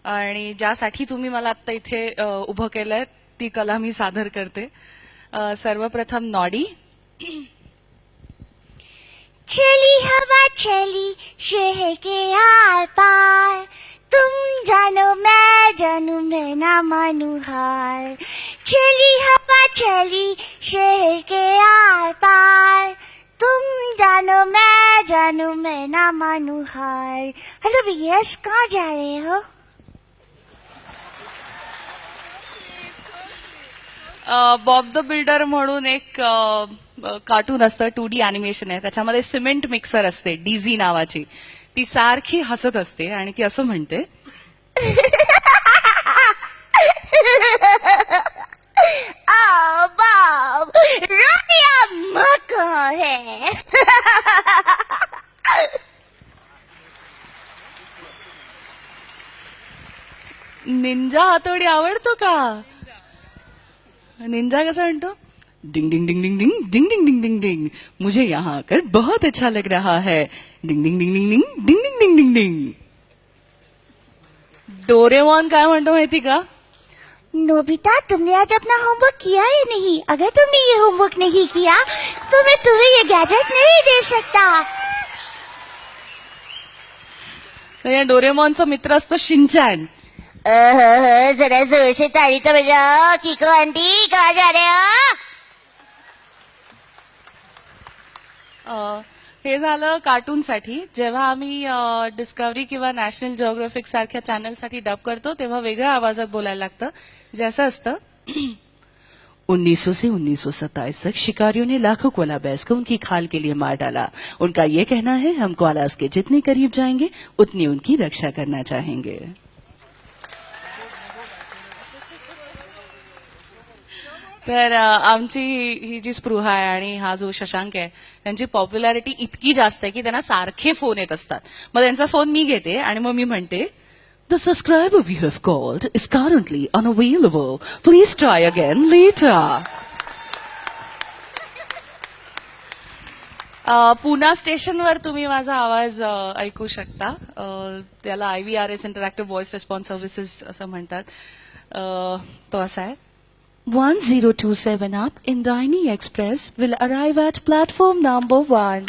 आणि ज्यासाठी तुम्ही मला आता इथे उभं केलंय ती कला मी सादर करते. सर्वप्रथम नॉडी. चली हवा चली शहर के आर पार, तुम जानो मैं ना मानू हार. चली हवा चली शहर के आर पार, तुम जानो मैं ना मानू हार. हेलो भैया, कहाँ जा रहे हो? बॉब द बिल्डर म्हणून एक कार्टून असतं, 2D अॅनिमेशन आहे. त्याच्यामध्ये सिमेंट मिक्सर असते डीझी नावाची. ती सारखी हसत असते आणि ती असं म्हणते, बॉब, रोटियां मको है. निंजा हातोडी आवडतो का? निंजा कसा म्हणतो, डिंग डिंग डिंग डिंग डिंग डिंग डिंग डिंग डिंग डिंग, मुझे यहाँ आकर बहुत अच्छा लग रहा है. डिंग डिंग डिंग डिंग डिंग डिंग डिंग डिंग डिंग डिंग. डोरेमॉन काय म्हणतो माहिती का? नोबिता, तुमने आज अपना होमवर्क किया या नहीं? अगर तुमने ये होमवर्क नहीं किया तो मैं तुम्हें ये गैजेट नहीं दे सकता. तर या डोरेमॉनचा मित्र असतो शिनचॅन. जरा जोर से ताली तो बजाओ. किको आंटी, कहाँ जा रहे हो? हे झालं कार्टूनसाठी. जेव्हा आम्ही डिस्कवरी किंवा नॅशनल जिओग्राफिक सारख्या चॅनलसाठी डब करतो तेव्हा वेगळ्या आवाजात बोलायला लागतं. जे असं असतं, 1900 से 1927 तक शिकारियों ने लाखों कोला बेर्स को उनकी खाल के लिए मार डाला. उनका ये कहना है, हम कोलास के जितने करीब जाएंगे उतनी उनकी रक्षा करना चाहेंगे. तर आमची ही जी स्पृहा आहे आणि हा जो शशांक आहे त्यांची पॉप्युलॅरिटी इतकी जास्त आहे की त्यांना सारखे फोन येत असतात. मग त्यांचा फोन मी घेते आणि मग मी म्हणते, the subscriber you have called is currently unavailable, please try again later. Pune स्टेशनवर तुम्ही माझा आवाज ऐकू शकता. त्याला IVRS interactive voice response services असं म्हणतात. तो असा आहे, 1027 up Indrayani Express will arrive at platform number 1.